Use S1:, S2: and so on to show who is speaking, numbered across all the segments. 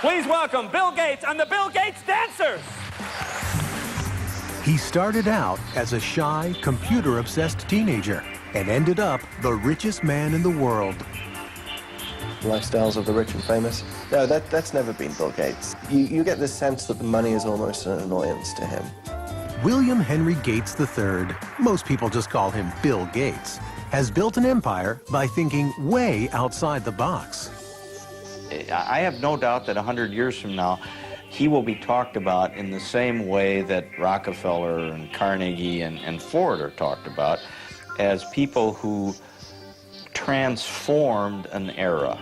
S1: Please welcome Bill Gates and the Bill Gates Dancers.
S2: He started out as a shy, computer-obsessed teenager and ended up the richest man in the world.
S3: Lifestyles of the rich and famous. No, that's never been Bill Gates. You get this sense that the money is almost an annoyance to him.
S2: William Henry Gates III, most people just call him Bill Gates, has built an empire by thinking way outside the box.
S4: I have no doubt that 100 years from now, he will be talked about in the same way that Rockefeller and Carnegie and Ford are talked about, as people who transformed an era.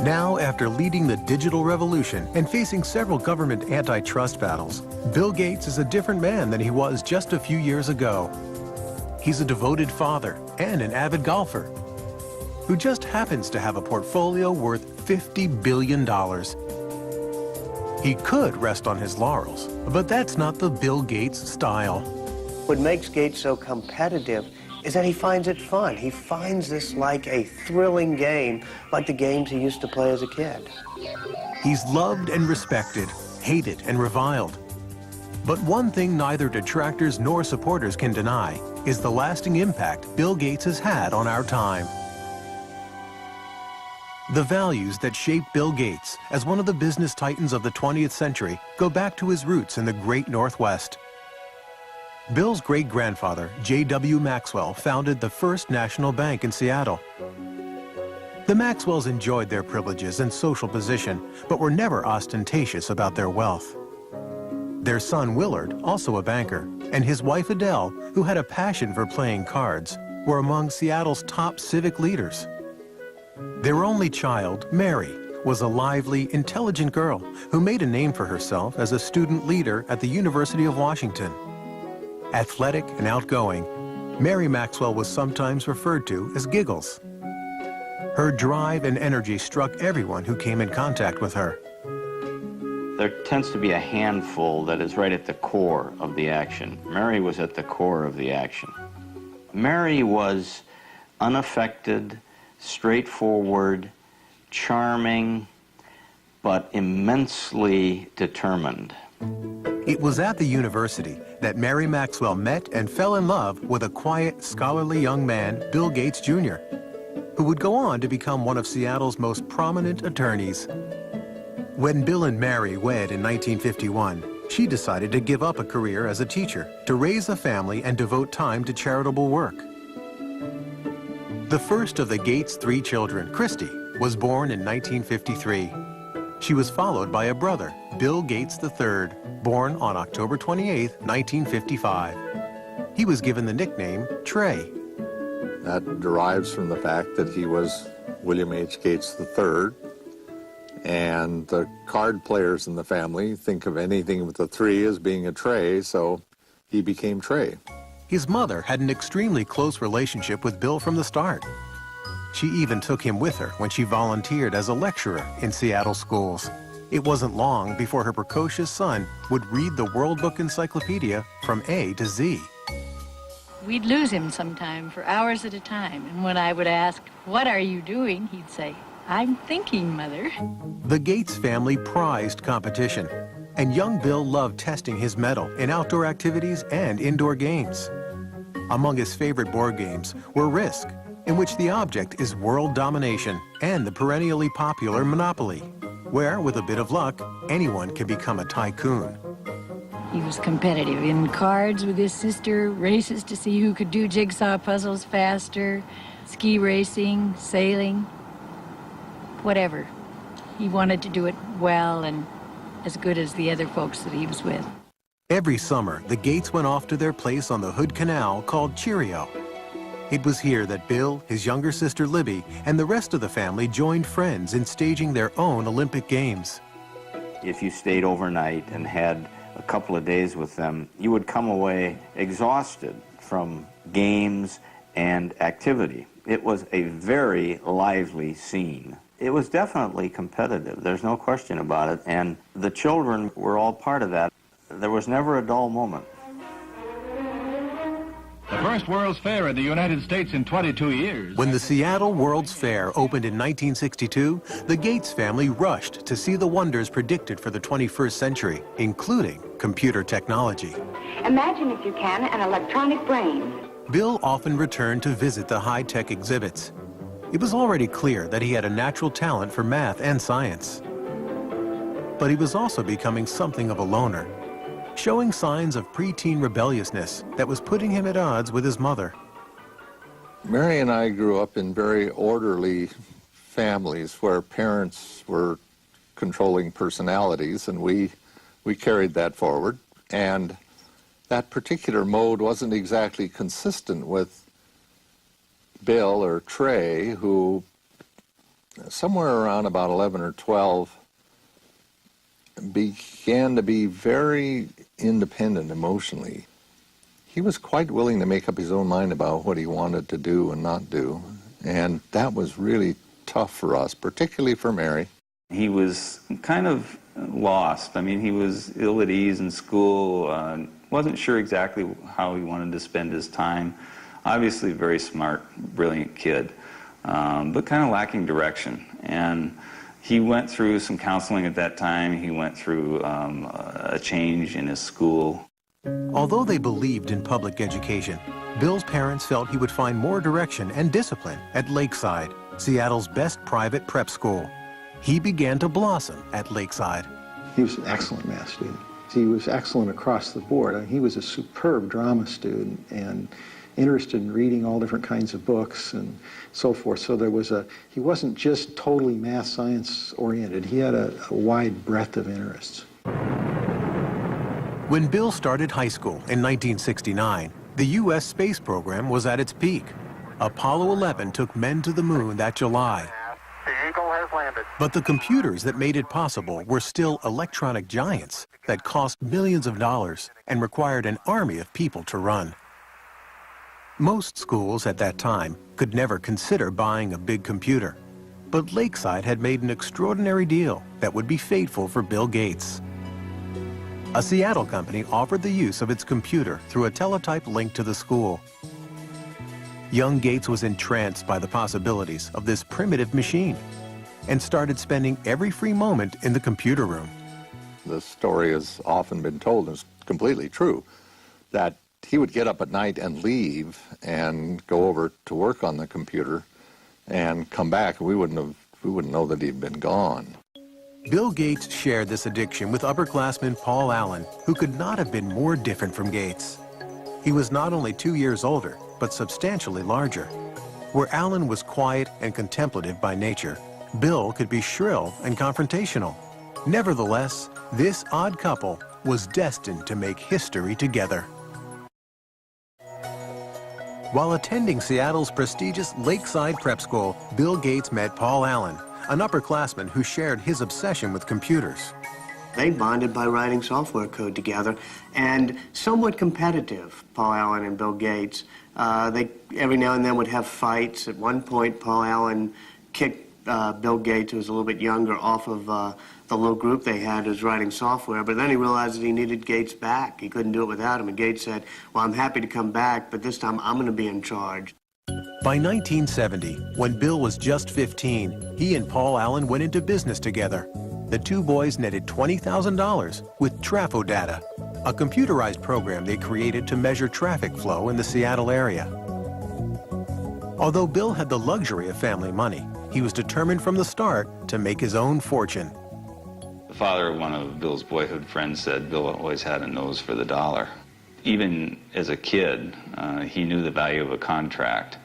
S2: Now, after leading the digital revolution and facing several government antitrust battles, Bill Gates is a different man than he was just a few years ago. He's a devoted father and an avid golfer who just happens to have a portfolio worth $50 billion. He could rest on his laurels, but that's not the Bill Gates style.
S5: What makes Gates so competitive is that he finds it fun. He finds this like a thrilling game, like the games he used to play as a kid.
S2: He's loved and respected, hated and reviled. But one thing neither detractors nor supporters can deny is the lasting impact Bill Gates has had on our time. The values that shaped Bill Gates as one of the business titans of the 20th century go back to his roots in the Great Northwest. Bill's great-grandfather, J.W. Maxwell, founded the First National Bank in Seattle. The Maxwells enjoyed their privileges and social position, but were never ostentatious about their wealth. Their son, Willard, also a banker, and his wife, Adele, who had a passion for playing cards, were among Seattle's top civic leaders. Their only child, Mary, was a lively, intelligent girl who made a name for herself as a student leader at the University of Washington. Athletic and outgoing, Mary Maxwell was sometimes referred to as Giggles. Her drive and energy struck everyone who came in contact with her.
S4: There tends to be a handful that is right at the core of the action. Mary was at the core of the action. Mary was unaffected, straightforward, charming, but immensely determined.
S2: It was at the university that Mary Maxwell met and fell in love with a quiet, scholarly young man, Bill Gates Jr., who would go on to become one of Seattle's most prominent attorneys. When Bill and Mary wed in 1951, she decided to give up a career as a teacher to raise a family and devote time to charitable work. The first of the Gates' 3 children, Christy, was born in 1953. She was followed by a brother, Bill Gates III, born on October 28, 1955. He was given the nickname Trey.
S6: That derives from the fact that he was William H. Gates III, and the card players in the family think of anything with a 3 as being a Trey, so he became Trey.
S2: His mother had an extremely close relationship with Bill from the start. She even took him with her when she volunteered as a lecturer in Seattle schools. It wasn't long before her precocious son would read the World Book Encyclopedia from A to Z.
S7: We'd lose him sometime for hours at a time, and when I would ask, "What are you doing?" he'd say, "I'm thinking, Mother."
S2: The Gates family prized competition, and young Bill loved testing his mettle in outdoor activities and indoor games. Among his favorite board games were Risk, in which the object is world domination, and the perennially popular Monopoly, where, with a bit of luck, anyone can become a tycoon.
S7: He was competitive in cards with his sister, races to see who could do jigsaw puzzles faster, ski racing, sailing, whatever. He wanted to do it well and as good as the other folks that he was with.
S2: Every summer, the Gates went off to their place on the Hood Canal called Cheerio. It was here that Bill, his younger sister Libby, and the rest of the family joined friends in staging their own Olympic Games.
S4: If you stayed overnight and had a couple of days with them, you would come away exhausted from games and activity. It was a very lively scene. It was definitely competitive, there's no question about it, and the children were all part of that. There was never a dull moment.
S8: The first World's Fair in the United States in 22 years.
S2: When the Seattle World's Fair opened in 1962, the Gates family rushed to see the wonders predicted for the 21st century, including computer technology.
S9: Imagine, if you can, an electronic brain.
S2: Bill often returned to visit the high-tech exhibits. It was already clear that he had a natural talent for math and science. But he was also becoming something of a loner, showing signs of preteen rebelliousness that was putting him at odds with his mother.
S6: Mary and I grew up in very orderly families where parents were controlling personalities, and we carried that forward. And that particular mode wasn't exactly consistent with Bill or Trey, who somewhere around about 11 or 12 began to be very independent emotionally. He was quite willing to make up his own mind about what he wanted to do and not do, and that was really tough for us, particularly for Mary.
S10: He was kind of lost. I mean, he was ill at ease in school, wasn't sure exactly how he wanted to spend his time. Obviously a very smart, brilliant kid, but kind of lacking direction. And he went through some counseling at that time. He went through a change in his school.
S2: Although they believed in public education, Bill's parents felt he would find more direction and discipline at Lakeside, Seattle's best private prep school. He began to blossom at Lakeside.
S11: He was an excellent math student. He was excellent across the board. I mean, he was a superb drama student and interested in reading all different kinds of books and so forth. So he wasn't just totally math science oriented. He had a wide breadth of interests.
S2: When Bill started high school in 1969, the U.S. space program was at its peak. Apollo 11 took men to the moon that July.
S12: The Eagle has landed.
S2: But the computers that made it possible were still electronic giants that cost millions of dollars and required an army of people to run. Most schools at that time could never consider buying a big computer, but Lakeside had made an extraordinary deal that would be fateful for Bill Gates. A Seattle company offered the use of its computer through a teletype link to the school. Young Gates was entranced by the possibilities of this primitive machine and started spending every free moment in the computer room.
S6: The story has often been told, and it's completely true, that he would get up at night and leave and go over to work on the computer and come back. We wouldn't know that he'd been gone.
S2: Bill Gates shared this addiction with upperclassman Paul Allen, who could not have been more different from Gates. He was not only 2 years older, but substantially larger. Where Allen was quiet and contemplative by nature, Bill could be shrill and confrontational. Nevertheless, this odd couple was destined to make history together. While attending Seattle's prestigious Lakeside Prep School, Bill Gates met Paul Allen, an upperclassman who shared his obsession with computers.
S5: They bonded by writing software code together, and somewhat competitive, Paul Allen and Bill Gates. They every now and then would have fights. At one point, Paul Allen kicked Bill Gates, who was a little bit younger, off of the little group they had who was writing software, but then he realized that he needed Gates back. He couldn't do it without him, and Gates said, well, I'm happy to come back, but this time I'm going to be in charge.
S2: By 1970, when Bill was just 15, he and Paul Allen went into business together. The two boys netted $20,000 with Trafo Data, a computerized program they created to measure traffic flow in the Seattle area. Although Bill had the luxury of family money, he was determined from the start to make his own fortune.
S10: The father of one of Bill's boyhood friends said Bill always had a nose for the dollar. Even as a kid, he knew the value of a contract,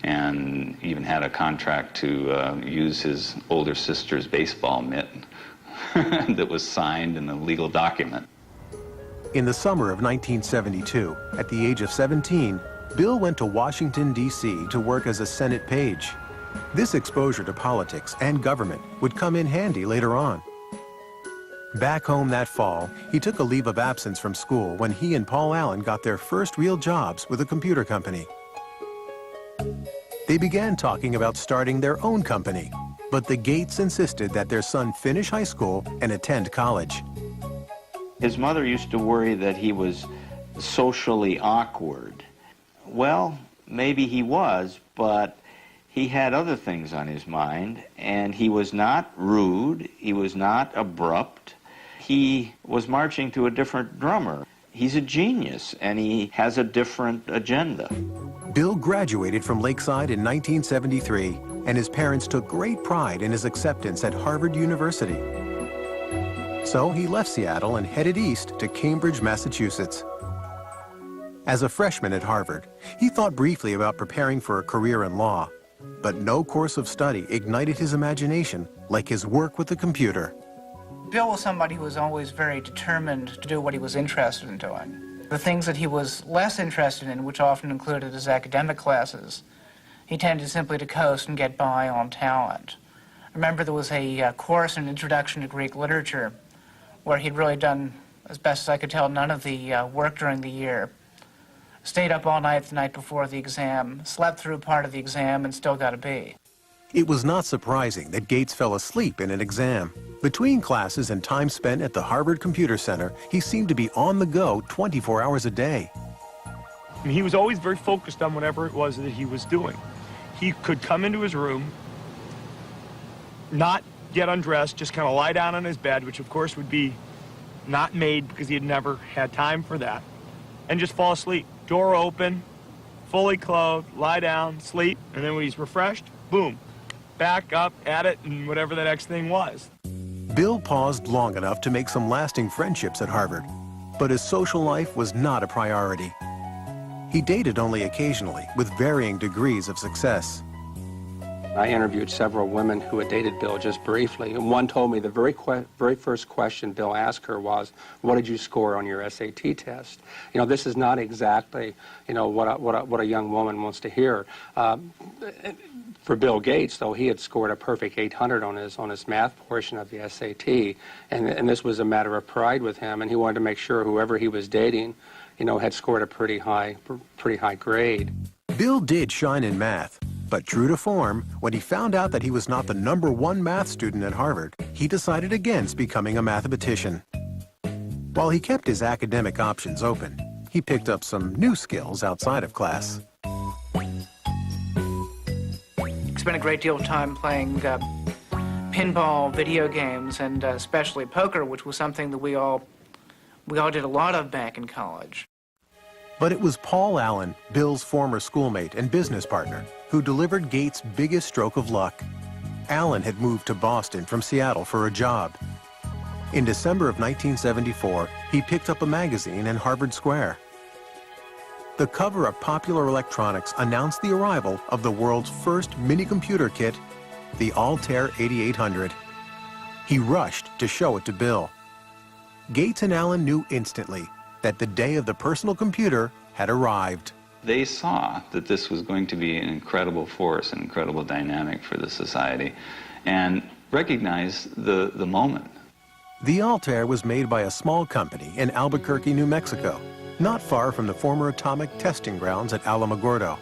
S10: and even had a contract to use his older sister's baseball mitt that was signed in a legal document.
S2: In the summer of 1972, at the age of 17, Bill went to Washington, D.C. to work as a Senate page. This exposure to politics and government would come in handy later on. Back home that fall, he took a leave of absence from school when he and Paul Allen got their first real jobs with a computer company. They began talking about starting their own company, but the Gates insisted that their son finish high school and attend college.
S4: His mother used to worry that he was socially awkward. Well, maybe he was, but he had other things on his mind, and he was not rude, he was not abrupt. He was marching to a different drummer. He's a genius, and he has a different agenda.
S2: Bill graduated from Lakeside in 1973, and his parents took great pride in his acceptance at Harvard University. So he left Seattle and headed east to Cambridge, Massachusetts. As a freshman at Harvard, he thought briefly about preparing for a career in law, but no course of study ignited his imagination like his work with the computer.
S13: Bill was somebody who was always very determined to do what he was interested in doing. The things that he was less interested in, which often included his academic classes, he tended simply to coast and get by on talent. I remember there was a course in Introduction to Greek Literature where he'd really done, as best as I could tell, none of the work during the year. Stayed up all night the night before the exam, slept through part of the exam, and still got a B.
S2: It was not surprising that Gates fell asleep in an exam. Between classes and time spent at the Harvard Computer Center, he seemed to be on the go 24 hours a day.
S1: And he was always very focused on whatever it was that he was doing. He could come into his room, not get undressed, just kind of lie down on his bed, which of course would be not made because he had never had time for that, and just fall asleep. Door open, fully clothed, lie down, sleep, and then when he's refreshed, boom, back up at it and whatever the next thing was.
S2: Bill paused long enough to make some lasting friendships at Harvard, but his social life was not a priority. He dated only occasionally, with varying degrees of success.
S14: I interviewed several women who had dated Bill just briefly, and one told me the very first question Bill asked her was, "What did you score on your SAT test?" You know, this is not exactly, you know, what a young woman wants to hear. For Bill Gates, though, he had scored a perfect 800 on his math portion of the SAT, and this was a matter of pride with him, and he wanted to make sure whoever he was dating, you know, had scored a pretty high grade.
S2: Bill did shine in math, but true to form, when he found out that he was not the #1 math student at Harvard, he decided against becoming a mathematician. While he kept his academic options open, he picked up some new skills outside of class.
S13: Spent a great deal of time playing pinball, video games, and especially poker, which was something that we all did a lot of back in college.
S2: But it was Paul Allen, Bill's former schoolmate and business partner, who delivered Gates' biggest stroke of luck. Allen had moved to Boston from Seattle for a job. In December of 1974, he picked up a magazine in Harvard Square. The cover of Popular Electronics announced the arrival of the world's first mini-computer kit, the Altair 8800. He rushed to show it to Bill. Gates and Allen knew instantly that the day of the personal computer had arrived.
S10: They saw that this was going to be an incredible force, an incredible dynamic for the society, and recognized the moment.
S2: The Altair was made by a small company in Albuquerque, New Mexico, not far from the former atomic testing grounds at Alamogordo.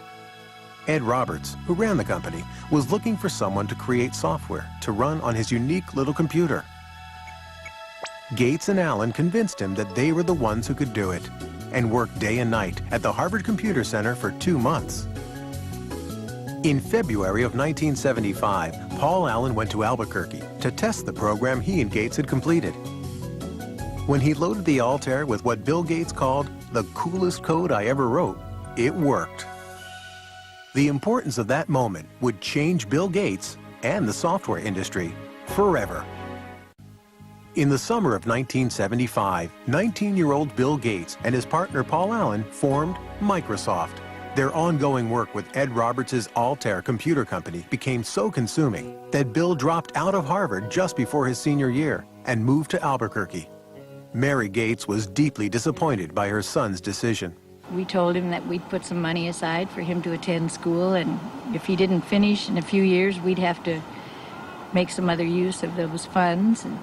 S2: Ed Roberts, who ran the company, was looking for someone to create software to run on his unique little computer. Gates and Allen convinced him that they were the ones who could do it, and worked day and night at the Harvard Computer Center for 2 months. In February of 1975, Paul Allen went to Albuquerque to test the program he and Gates had completed. When he loaded the Altair with what Bill Gates called the coolest code I ever wrote, it worked. The importance of that moment would change Bill Gates and the software industry forever. In the summer of 1975, 19-year-old Bill Gates and his partner Paul Allen formed Microsoft. Their ongoing work with Ed Roberts' Altair computer company became so consuming that Bill dropped out of Harvard just before his senior year and moved to Albuquerque. Mary Gates was deeply disappointed by her son's decision.
S7: We told him that we'd put some money aside for him to attend school, and if he didn't finish in a few years, we'd have to make some other use of those funds. And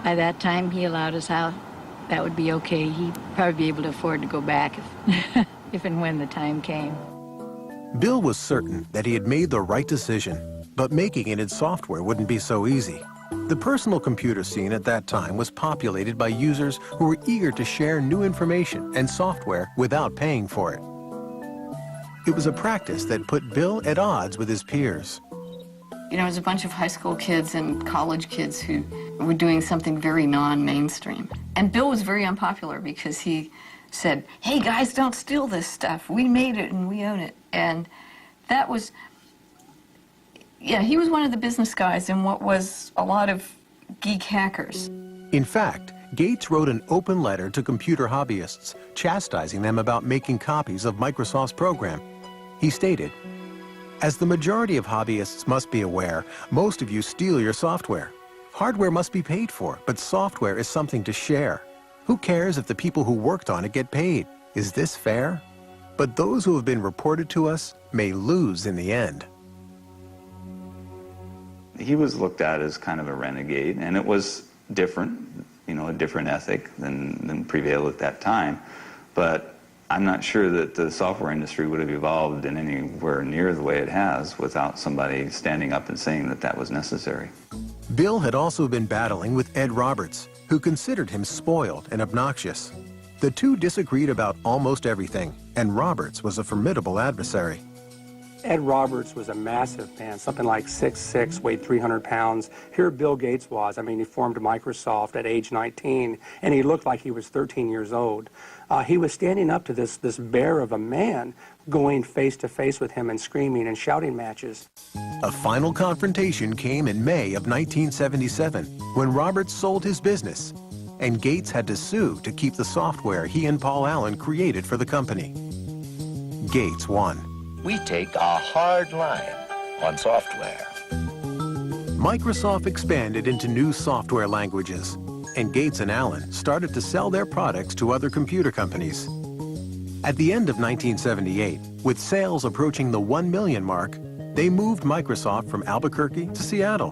S7: by that time, he allowed us out. That would be okay. He'd probably be able to afford to go back if and when the time came.
S2: Bill was certain that he had made the right decision, but making it in software wouldn't be so easy. The personal computer scene at that time was populated by users who were eager to share new information and software without paying for it. It was a practice that put Bill at odds with his peers.
S15: You know, it was a bunch of high school kids and college kids who were doing something very non-mainstream. And Bill was very unpopular because he said, hey guys, don't steal this stuff. We made it and we own it. And that was, yeah, he was one of the business guys in what was a lot of geek hackers.
S2: In fact, Gates wrote an open letter to computer hobbyists, chastising them about making copies of Microsoft's program. He stated, as the majority of hobbyists must be aware, most of you steal your software. Hardware must be paid for, but software is something to share. Who cares if the people who worked on it get paid? Is this fair? But those who have been reported to us may lose in the end.
S10: He was looked at as kind of a renegade, and it was different, you know, a different ethic than prevailed at that time. But I'm not sure that the software industry would have evolved in anywhere near the way it has without somebody standing up and saying that that was necessary.
S2: Bill had also been battling with Ed Roberts, who considered him spoiled and obnoxious. The two disagreed about almost everything, and Roberts was a formidable adversary.
S14: Ed Roberts was a massive man, something like 6'6", weighed 300 pounds. Here Bill Gates was. I mean, he formed Microsoft at age 19, and he looked like he was 13 years old. He was standing up to this bear of a man, going face-to-face with him and screaming and shouting matches.
S2: A final confrontation came in May of 1977, when Roberts sold his business, and Gates had to sue to keep the software he and Paul Allen created for the company. Gates won.
S16: We take a hard line on software.
S2: Microsoft expanded into new software languages, and Gates and Allen started to sell their products to other computer companies. At the end of 1978, with sales approaching the 1 million mark, they moved Microsoft from Albuquerque to Seattle.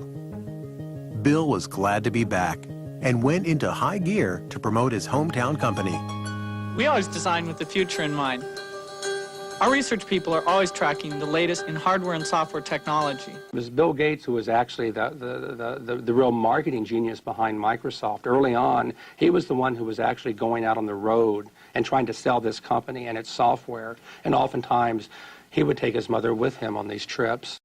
S2: Bill was glad to be back and went into high gear to promote his hometown company.
S17: We always design with the future in mind. Our research people are always tracking the latest in hardware and software technology.
S14: It was Bill Gates who was actually the real marketing genius behind Microsoft. Early on, he was the one who was actually going out on the road and trying to sell this company and its software. And oftentimes, he would take his mother with him on these trips.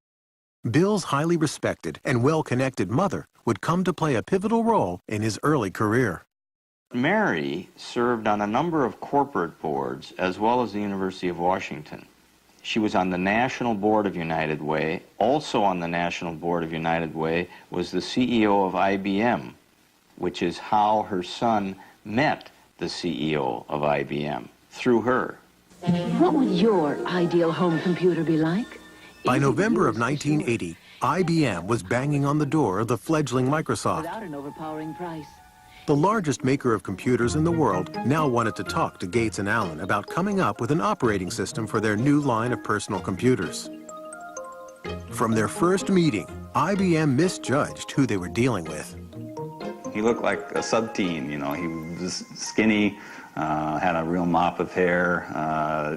S2: Bill's highly respected and well-connected mother would come to play a pivotal role in his early career.
S4: Mary served on a number of corporate boards as well as the University of Washington. She was on the National Board of United Way. Also on the National Board of United Way was the CEO of IBM, which is how her son met the CEO of IBM, through her.
S18: What would your ideal home computer be like?
S2: By November of 1980, IBM was banging on the door of the fledgling Microsoft.
S18: Without an overpowering price.
S2: The largest maker of computers in the world now wanted to talk to Gates and Allen about coming up with an operating system for their new line of personal computers. From their first meeting, IBM misjudged who they were dealing with.
S10: He looked like a sub-teen, you know. He was skinny, had a real mop of hair,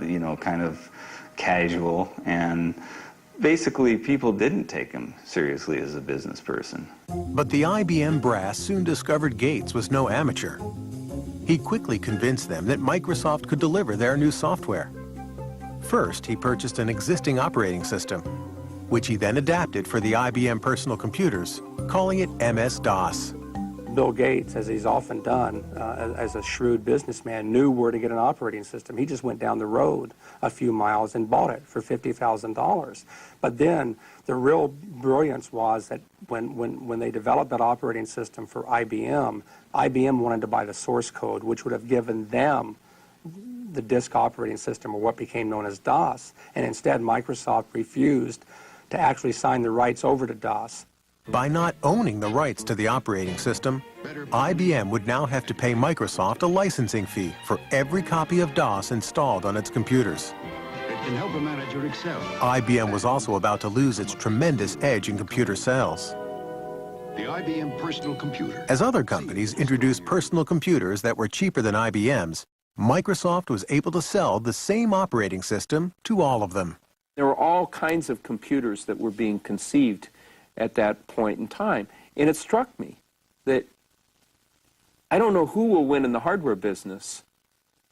S10: you know, kind of casual, and basically people didn't take him seriously as a business person.
S2: But the IBM brass soon discovered Gates was no amateur. He quickly convinced them that Microsoft could deliver their new software. First, he purchased an existing operating system, which he then adapted for the IBM personal computers, calling it MS-DOS.
S14: Bill Gates, as he's often done as a shrewd businessman, knew where to get an operating system. He just went down the road a few miles and bought it for $50,000. But then the real brilliance was that when they developed that operating system for IBM, IBM wanted to buy the source code, which would have given them the disk operating system, or what became known as DOS. And instead, Microsoft refused to actually sign the rights over to DOS.
S2: By not owning the rights to the operating system, IBM would now have to pay Microsoft a licensing fee for every copy of DOS installed on its computers.
S19: It can help a manager excel.
S2: IBM was also about to lose its tremendous edge in computer sales.
S19: The IBM personal computer.
S2: As other companies introduced personal computers that were cheaper than IBM's, Microsoft was able to sell the same operating system to all of them.
S20: There were all kinds of computers that were being conceived at that point in time. And it struck me that I don't know who will win in the hardware business,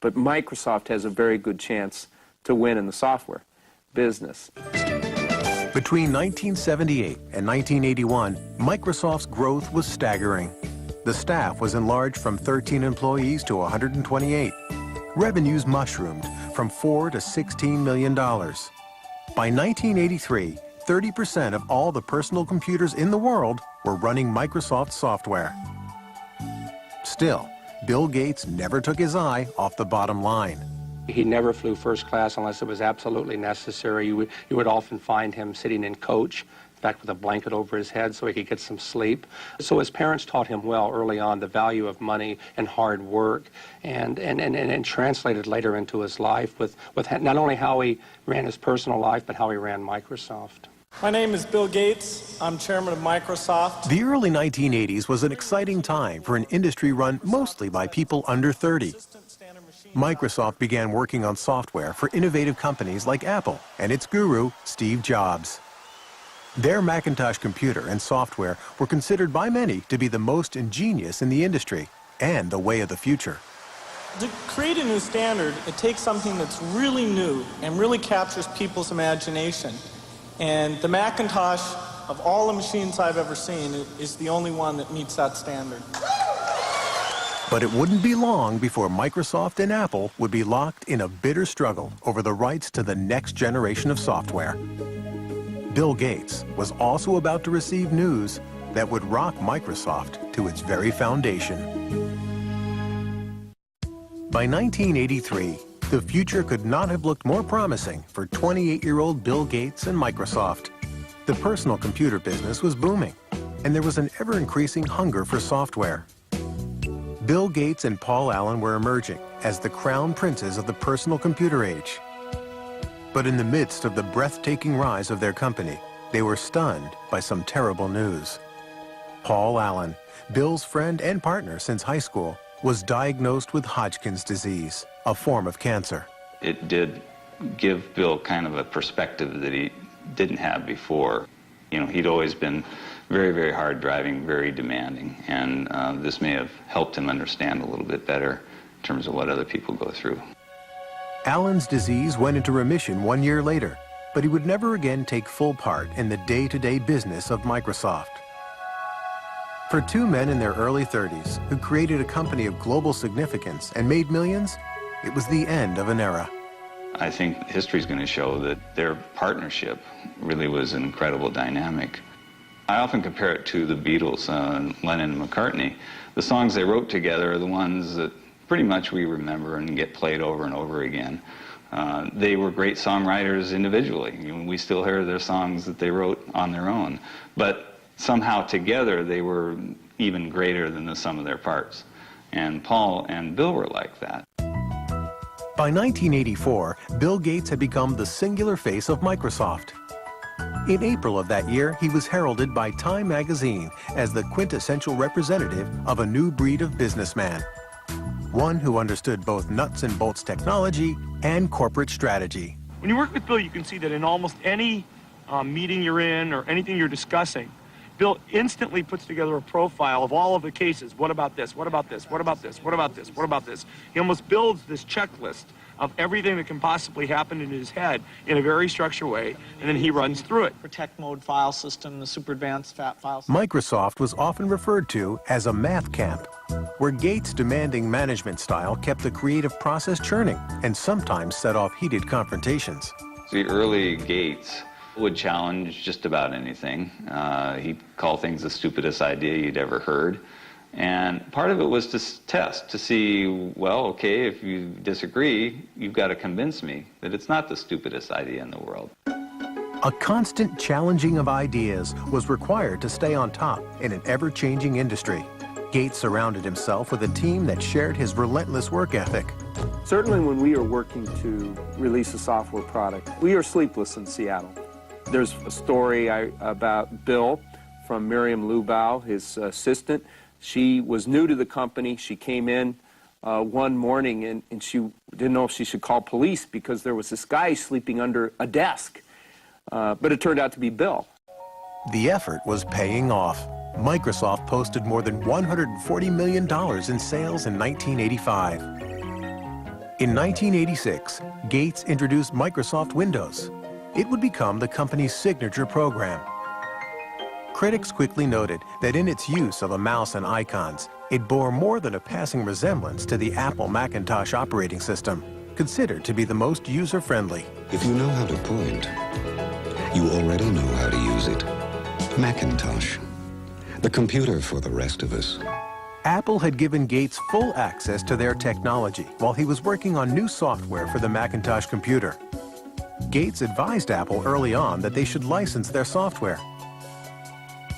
S20: but Microsoft has a very good chance to win in the software. business.
S2: Between 1978 and 1981, Microsoft's growth was staggering. The staff was enlarged from 13 employees to 128. Revenues mushroomed from $4 to $16 million. By 1983, 30% of all the personal computers in the world were running Microsoft software. Still, Bill Gates never took his eye off the bottom line.
S14: He never flew first class unless it was absolutely necessary. You would often find him sitting in coach, in fact with a blanket over his head so he could get some sleep. So his parents taught him well early on the value of money and hard work, and translated later into his life with not only how he ran his personal life, but how he ran Microsoft.
S21: My name is Bill Gates. I'm chairman of Microsoft.
S2: The early 1980s was an exciting time for an industry run mostly by people under 30. Microsoft began working on software for innovative companies like Apple and its guru, Steve Jobs. Their Macintosh computer and software were considered by many to be the most ingenious in the industry and the way of the future.
S21: To create a new standard, it takes something that's really new and really captures people's imagination. And the Macintosh, of all the machines I've ever seen, is the only one that meets that standard.
S2: But it wouldn't be long before Microsoft and Apple would be locked in a bitter struggle over the rights to the next generation of software. Bill Gates was also about to receive news that would rock Microsoft to its very foundation. By 1983, the future could not have looked more promising for 28-year-old Bill Gates and Microsoft. The personal computer business was booming, and there was an ever-increasing hunger for software. Bill Gates and Paul Allen were emerging as the crown princes of the personal computer age. But in the midst of the breathtaking rise of their company, they were stunned by some terrible news. Paul Allen, Bill's friend and partner since high school, was diagnosed with Hodgkin's disease, a form of cancer.
S10: It did give Bill kind of a perspective that he didn't have before. You know, he'd always been very, very hard driving, very demanding, and this may have helped him understand a little bit better in terms of what other people go through.
S2: Allen's disease went into remission 1 year later, but he would never again take full part in the day-to-day business of Microsoft. For two men in their early 30s who created a company of global significance and made millions, it was the end of an era.
S10: I think history's going to show that their partnership really was an incredible dynamic. I often compare it to the Beatles, Lennon and McCartney. The songs they wrote together are the ones that pretty much we remember and get played over and over again. They were great songwriters individually. You know, we still hear their songs that they wrote on their own. But somehow together they were even greater than the sum of their parts. And Paul and Bill were like that.
S2: By 1984, Bill Gates had become the singular face of Microsoft. In April of that year, he was heralded by Time magazine as the quintessential representative of a new breed of businessman. One who understood both nuts and bolts technology and corporate strategy.
S1: When you work with Bill, you can see that in almost any meeting you're in or anything you're discussing, Bill instantly puts together a profile of all of the cases. What about this? What about this? What about this? What about this? What about this? He almost builds this checklist of everything that can possibly happen in his head in a very structured way, and then he runs through it.
S17: Protect mode file system, the super advanced file system.
S2: Microsoft was often referred to as a math camp, where Gates' demanding management style kept the creative process churning and sometimes set off heated confrontations.
S10: The early Gates would challenge just about anything. He'd call things the stupidest idea you'd ever heard. And part of it was to test, to see, well, okay, if you disagree, you've got to convince me that it's not the stupidest idea in the world.
S2: A constant challenging of ideas was required to stay on top in an ever-changing industry. Gates surrounded himself with a team that shared his relentless work ethic.
S20: Certainly when we are working to release a software product, we are sleepless in Seattle. There's a story about Bill from Miriam Lubau, his assistant. She was new to the company. She came in one morning and she didn't know if she should call police because there was this guy sleeping under a desk. But it turned out to be Bill.
S2: The effort was paying off. Microsoft posted more than $140 million in sales in 1985. In 1986, Gates introduced Microsoft Windows. It would become the company's signature program. Critics quickly noted that in its use of a mouse and icons, it bore more than a passing resemblance to the Apple Macintosh operating system, considered to be the most user-friendly.
S3: If you know how to point, you already know how to use it. Macintosh, the computer for the rest of us.
S2: Apple had given Gates full access to their technology while he was working on new software for the Macintosh computer. Gates advised Apple early on that they should license their software.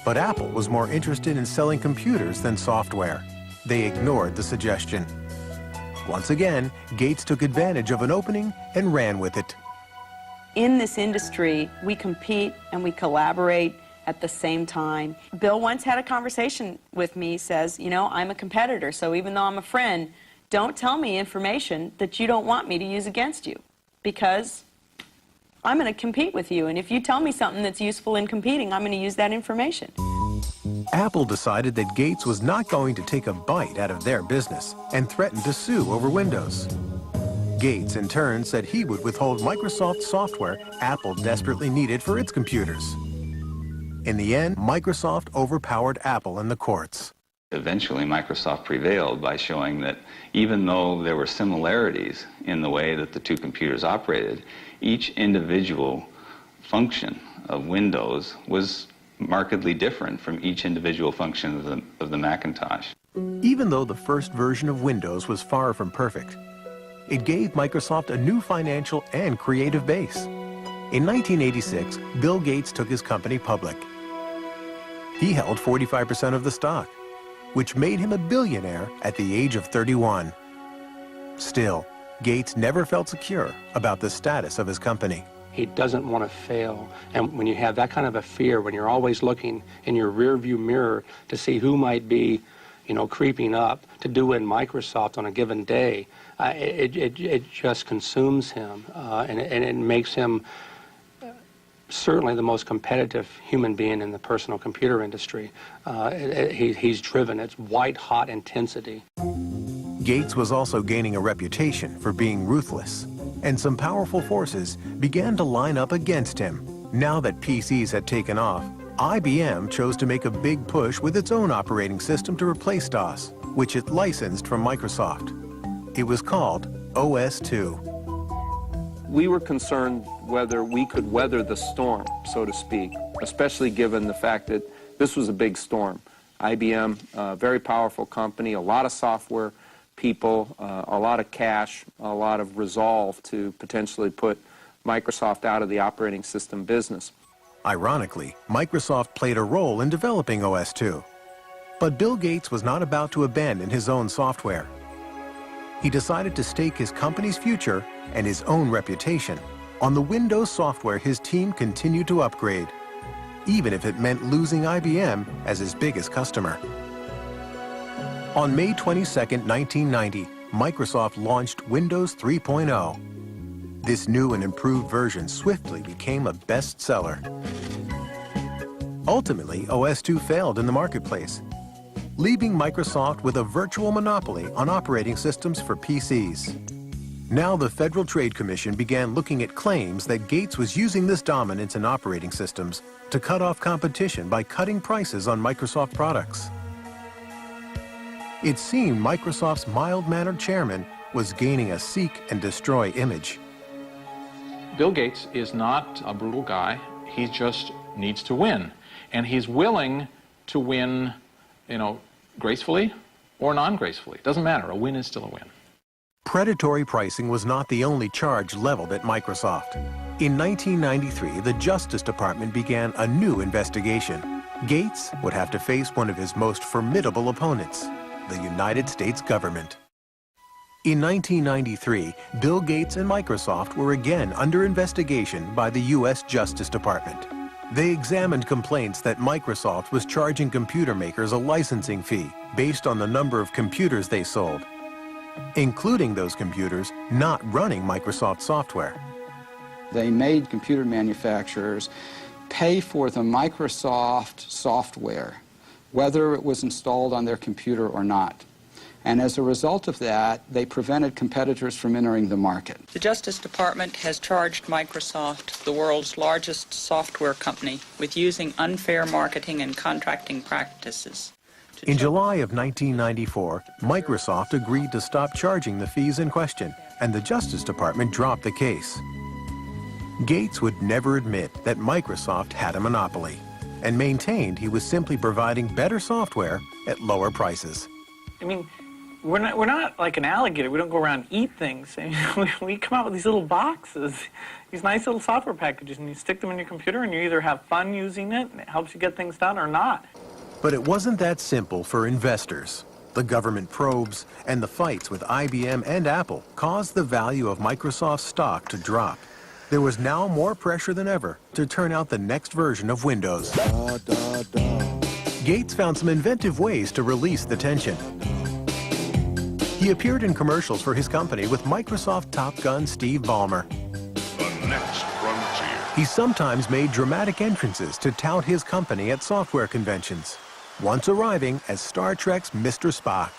S2: But Apple was more interested in selling computers than software. They ignored the suggestion. Once again, Gates took advantage of an opening and ran with it.
S22: In this industry, we compete and we collaborate at the same time. Bill once had a conversation with me, says, you know, I'm a competitor, so even though I'm a friend, don't tell me information that you don't want me to use against you, because I'm going to compete with you, and if you tell me something that's useful in competing, I'm going to use that information.
S2: Apple decided that Gates was not going to take a bite out of their business and threatened to sue over Windows. Gates, in turn, said he would withhold Microsoft software Apple desperately needed for its computers. In the end, Microsoft overpowered Apple in the courts.
S10: Eventually, Microsoft prevailed by showing that even though there were similarities in the way that the two computers operated, each individual function of Windows was markedly different from each individual function of the Macintosh.
S2: Even though the first version of Windows was far from perfect, it gave Microsoft a new financial and creative base. In 1986, Bill Gates took his company public. He held 45% of the stock, which made him a billionaire at the age of 31. Still, Gates never felt secure about the status of his company.
S14: He doesn't want to fail. And when you have that kind of a fear, when you're always looking in your rearview mirror to see who might be, you know, creeping up to do in Microsoft on a given day, it just consumes him, and it makes him certainly the most competitive human being in the personal computer industry. He's driven. It's white-hot intensity.
S2: Gates was also gaining a reputation for being ruthless, and some powerful forces began to line up against him. Now that PCs had taken off, IBM chose to make a big push with its own operating system to replace DOS, which it licensed from Microsoft. It was called OS/2.
S20: We were concerned whether we could weather the storm, so to speak, especially given the fact that this was a big storm. IBM, a very powerful company, a lot of software people, a lot of cash, a lot of resolve to potentially put Microsoft out of the operating system business.
S2: Ironically, Microsoft played a role in developing OS/2. But Bill Gates was not about to abandon his own software. He decided to stake his company's future and his own reputation on the Windows software his team continued to upgrade, even if it meant losing IBM as his biggest customer. On May 22, 1990, Microsoft launched Windows 3.0. This new and improved version swiftly became a bestseller. Ultimately, OS/2 failed in the marketplace, leaving Microsoft with a virtual monopoly on operating systems for PCs. Now the Federal Trade Commission began looking at claims that Gates was using this dominance in operating systems to cut off competition by cutting prices on Microsoft products. It seemed Microsoft's mild-mannered chairman was gaining a seek and destroy image.
S23: Bill Gates is not a brutal guy. He just needs to win. And he's willing to win, you know, gracefully or non-gracefully. Doesn't matter. A win is still a win.
S2: Predatory pricing was not the only charge leveled at Microsoft. In 1993, the Justice Department began a new investigation. Gates would have to face one of his most formidable opponents, the United States government. In 1993, Bill Gates and Microsoft were again under investigation by the U.S. Justice Department. They examined complaints that Microsoft was charging computer makers a licensing fee based on the number of computers they sold, including those computers not running Microsoft software.
S24: They made computer manufacturers pay for the Microsoft software, whether it was installed on their computer or not. And as a result of that, they prevented competitors from entering the market.
S17: The Justice Department has charged Microsoft, the world's largest software company, with using unfair marketing and contracting practices.
S2: In July of 1994, Microsoft agreed to stop charging the fees in question, and the Justice Department dropped the case. Gates would never admit that Microsoft had a monopoly, and maintained he was simply providing better software at lower prices.
S21: I mean, we're not like an alligator. We don't go around and eat things. I mean, we come out with these little boxes, these nice little software packages, and you stick them in your computer, and you either have fun using it, and it helps you get things done, or not.
S2: But it wasn't that simple for investors. The government probes and the fights with IBM and Apple caused the value of Microsoft's stock to drop. There was now more pressure than ever to turn out the next version of Windows. Gates found some inventive ways to release the tension. He appeared in commercials for his company with Microsoft Top Gun Steve Ballmer.
S19: The next frontier.
S2: He sometimes made dramatic entrances to tout his company at software conventions, once arriving as Star Trek's Mr. Spock.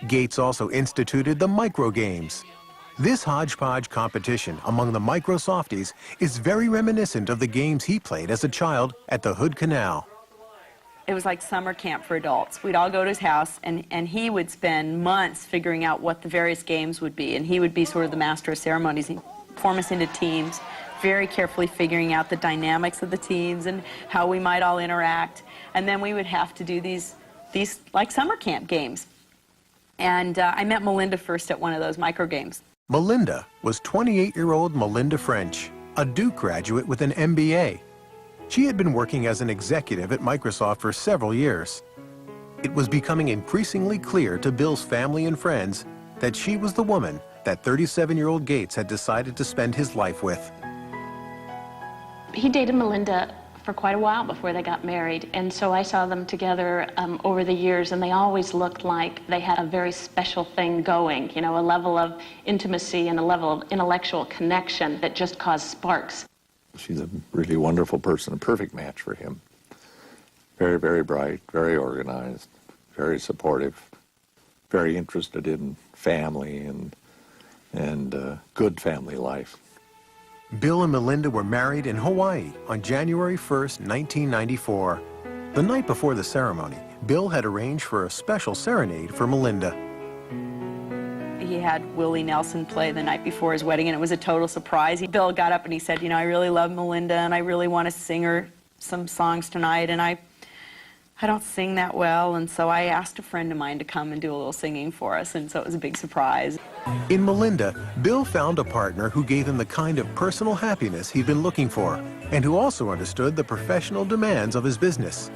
S2: Gates also instituted the micro games. This hodgepodge competition among the Microsofties is very reminiscent of the games he played as a child at the Hood Canal.
S22: It was like summer camp for adults. We'd all go to his house, and he would spend months figuring out what the various games would be, and he would be sort of the master of ceremonies. He'd form us into teams, very carefully figuring out the dynamics of the teams and how we might all interact. And then we would have to do these like summer camp games. And I met Melinda first at one of those micro games.
S2: Melinda was 28-year-old Melinda French, a Duke graduate with an MBA. She had been working as an executive at Microsoft for several years. It was becoming increasingly clear to Bill's family and friends that she was the woman that 37-year-old Gates had decided to spend his life with.
S8: He dated Melinda for quite a while before they got married, and so I saw them together over the years, and they always looked like they had a very special thing going, you know, a level of intimacy and a level of intellectual connection that just caused sparks.
S6: She's a really wonderful person, a perfect match for him. Very, very bright, very organized, very supportive, very interested in family and good family life.
S2: Bill and Melinda were married in Hawaii on January 1st, 1994. The night before the ceremony, Bill had arranged for a special serenade for Melinda.
S22: He had Willie Nelson play the night before his wedding, and it was a total surprise. Bill got up and he said, you know, I really love Melinda, and I really want to sing her some songs tonight, and I don't sing that well, and so I asked a friend of mine to come and do a little singing for us, and so it was a big surprise.
S2: In Melinda, Bill found a partner who gave him the kind of personal happiness he'd been looking for, and who also understood the professional demands of his business.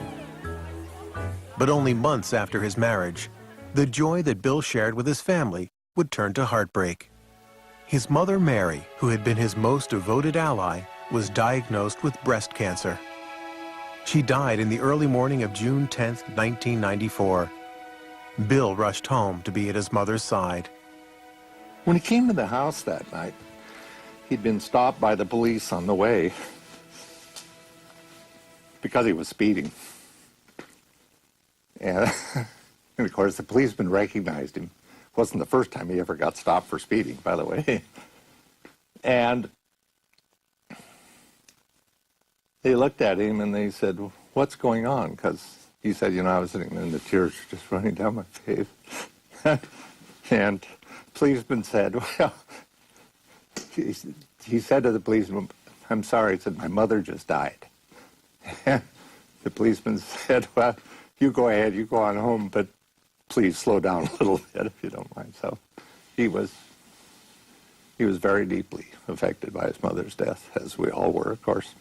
S2: But only months after his marriage, the joy that Bill shared with his family would turn to heartbreak. His mother, Mary, who had been his most devoted ally, was diagnosed with breast cancer. She died in the early morning of June 10, 1994. Bill rushed home to be at his mother's side.
S6: When he came to the house that night, he'd been stopped by the police on the way because he was speeding. And of course, the policeman recognized him. It wasn't the first time he ever got stopped for speeding, by the way. And they looked at him and they said, what's going on? Because he said, you know, I was sitting and the tears were just running down my face. And the policeman said, well, he said to the policeman, I'm sorry, he said, my mother just died. And the policeman said, well, you go ahead, you go on home, but please slow down a little bit if you don't mind. So he was very deeply affected by his mother's death, as we all were, of course.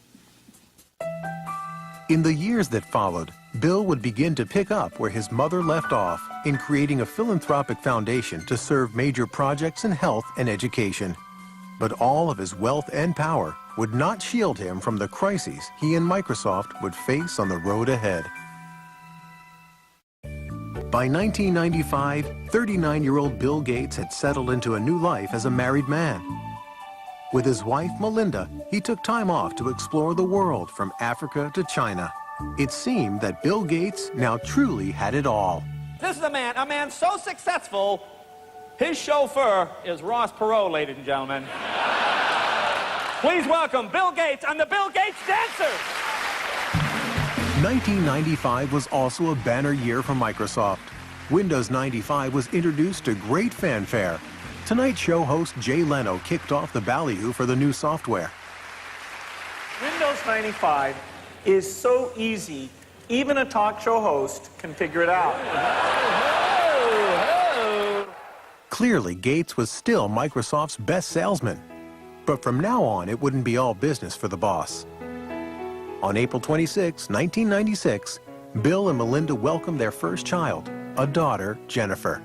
S2: In the years that followed, Bill would begin to pick up where his mother left off in creating a philanthropic foundation to serve major projects in health and education. But all of his wealth and power would not shield him from the crises he and Microsoft would face on the road ahead. By 1995, 39-year-old Bill Gates had settled into a new life as a married man. With his wife, Melinda, he took time off to explore the world from Africa to China. It seemed that Bill Gates now truly had it all.
S5: This is a man so successful, his chauffeur is Ross Perot, ladies and gentlemen. Please welcome Bill Gates and the Bill Gates Dancers.
S2: 1995 was also a banner year for Microsoft. Windows 95 was introduced to great fanfare. Tonight Show host Jay Leno kicked off the ballyhoo for the new software.
S21: Windows 95 is so easy, even a talk show host can figure it out.
S2: Clearly, Gates was still Microsoft's best salesman. But from now on, it wouldn't be all business for the boss. On April 26, 1996, Bill and Melinda welcomed their first child, a daughter, Jennifer.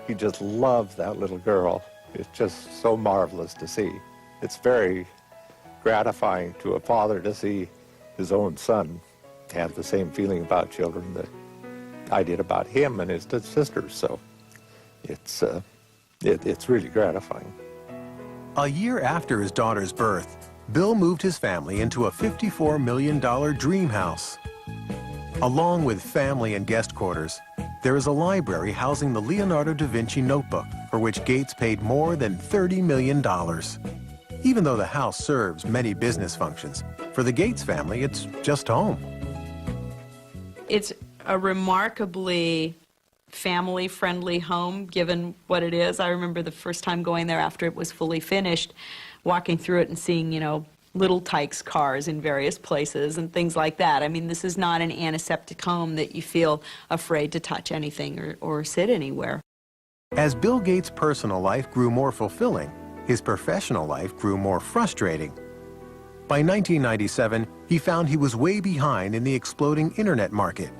S6: He just loves that little girl. It's just so marvelous to see. It's very gratifying to a father to see his own son have the same feeling about children that I did about him and his sisters. So it's really gratifying.
S2: A year after his daughter's birth, Bill moved his family into a $54 million dream house. Along with family and guest quarters, there is a library housing the Leonardo da Vinci notebook, for which Gates paid more than $30 million. Even though the house serves many business functions, for the Gates family, it's just home.
S22: It's a remarkably family-friendly home, given what it is. I remember the first time going there after it was fully finished, walking through it and seeing, little Tykes cars in various places and things like that. I mean, this is not an antiseptic home that you feel afraid to touch anything or sit anywhere.
S2: As Bill Gates' personal life grew more fulfilling, his professional life grew more frustrating. By 1997, he found he was way behind in the exploding internet market.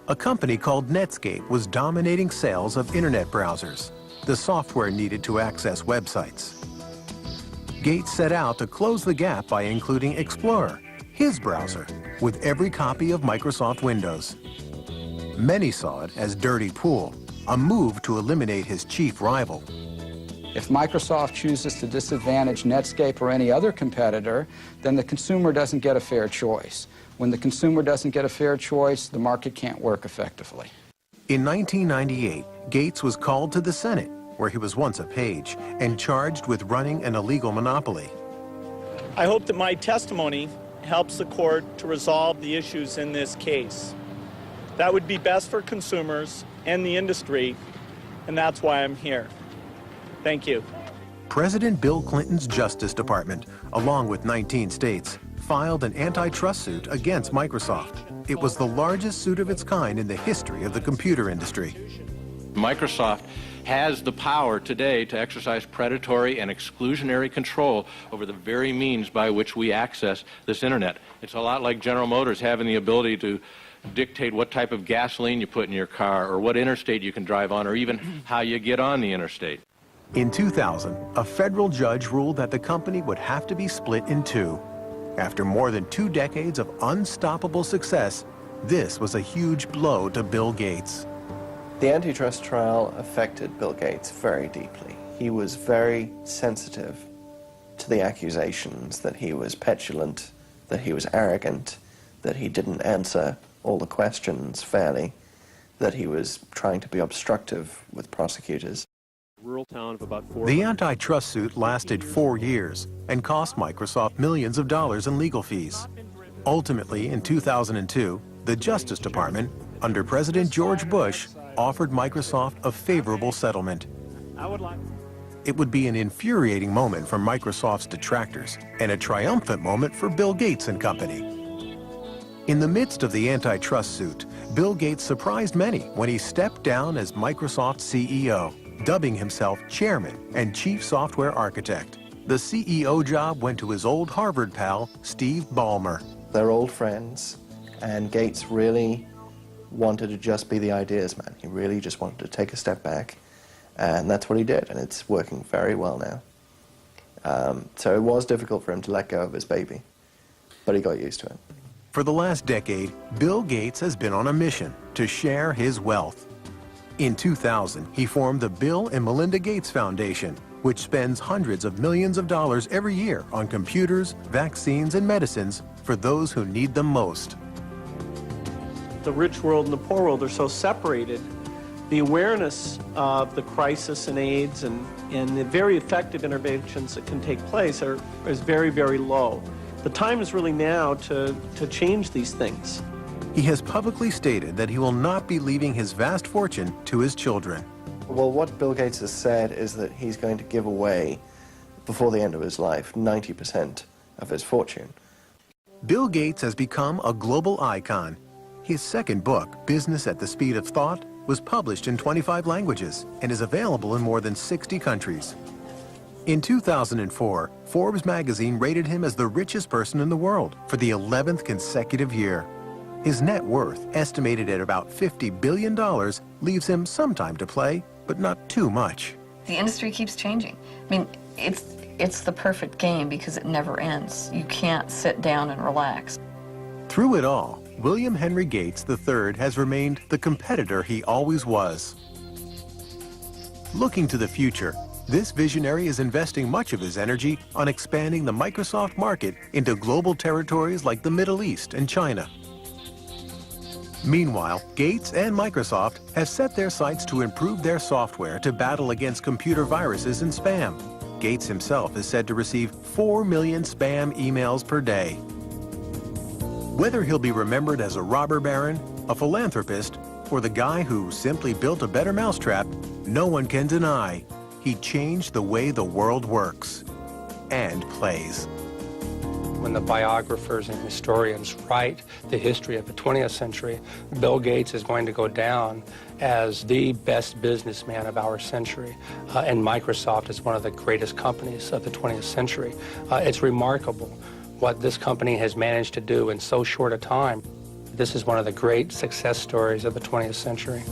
S2: A company called Netscape was dominating sales of internet browsers, the software needed to access websites. Gates set out to close the gap by including Explorer, his browser, with every copy of Microsoft Windows. Many saw it as dirty pool, a move to eliminate his chief rival.
S24: If Microsoft chooses to disadvantage Netscape or any other competitor, then the consumer doesn't get a fair choice. When the consumer doesn't get a fair choice, the market can't work effectively.
S2: In 1998, Gates was called to the Senate, where he was once a page, and charged with running an illegal monopoly.
S21: I hope that my testimony helps the court to resolve the issues in this case. That would be best for consumers and the industry, and that's why I'm here. Thank you.
S2: President Bill Clinton's Justice Department, along with 19 states, filed an antitrust suit against Microsoft. It was the largest suit of its kind in the history of the computer industry.
S23: Microsoft has the power today to exercise predatory and exclusionary control over the very means by which we access this internet. It's a lot like General Motors having the ability to dictate what type of gasoline you put in your car, or what interstate you can drive on, or even how you get on the interstate.
S2: In 2000, a federal judge ruled that the company would have to be split in two. After more than 2 decades of unstoppable success, this was a huge blow to Bill Gates.
S9: The antitrust trial affected Bill Gates very deeply. He was very sensitive to the accusations that he was petulant, that he was arrogant, that he didn't answer all the questions fairly, that he was trying to be obstructive with prosecutors.
S11: Rural town of about 4.
S2: The antitrust suit lasted 4 years and cost Microsoft millions of dollars in legal fees. Ultimately, in 2002, the Justice Department, under President George Bush, offered Microsoft a favorable settlement. It would be an infuriating moment for Microsoft's detractors and a triumphant moment for Bill Gates and company. In the midst of the antitrust suit, Bill Gates surprised many when he stepped down as Microsoft's CEO, dubbing himself chairman and chief software architect. The CEO job went to his old Harvard pal, Steve Ballmer.
S9: They're old friends, and Gates really wanted to just be the ideas man. He really just wanted to take a step back, and that's what he did, and it's working very well now. So it was difficult for him to let go of his baby, but he got used to it.
S2: For the last decade, Bill Gates has been on a mission to share his wealth. In 2000, he formed the Bill and Melinda Gates Foundation, which spends hundreds of millions of dollars every year on computers, vaccines, and medicines for those who need them most.
S21: the rich world and the poor world are so separated, the awareness of the crisis and AIDS and the very effective interventions that can take place is very, very low. The time is really now to change these things.
S2: He has publicly stated that he will not be leaving his vast fortune to his children.
S9: Well, what Bill Gates has said is that he's going to give away, before the end of his life, 90% of his fortune.
S2: Bill Gates has become a global icon. His second book, Business at the Speed of Thought, was published in 25 languages and is available in more than 60 countries. In 2004, Forbes magazine rated him as the richest person in the world for the 11th consecutive year. His net worth, estimated at about $50 billion, leaves him some time to play, but not too much.
S7: The industry keeps changing. I mean, it's the perfect game because it never ends. You can't sit down and relax.
S2: Through it all, William Henry Gates III has remained the competitor he always was. Looking to the future, this visionary is investing much of his energy on expanding the Microsoft market into global territories like the Middle East and China. Meanwhile, Gates and Microsoft have set their sights to improve their software to battle against computer viruses and spam. Gates himself is said to receive 4 million spam emails per day. Whether he'll be remembered as a robber baron, a philanthropist, or the guy who simply built a better mousetrap, no one can deny he changed the way the world works and plays.
S14: When the biographers and historians write the history of the 20th century, Bill Gates is going to go down as the best businessman of our century, and Microsoft is one of the greatest companies of the 20th century. It's remarkable what this company has managed to do in so short a time. This is one of the great success stories of the 20th century.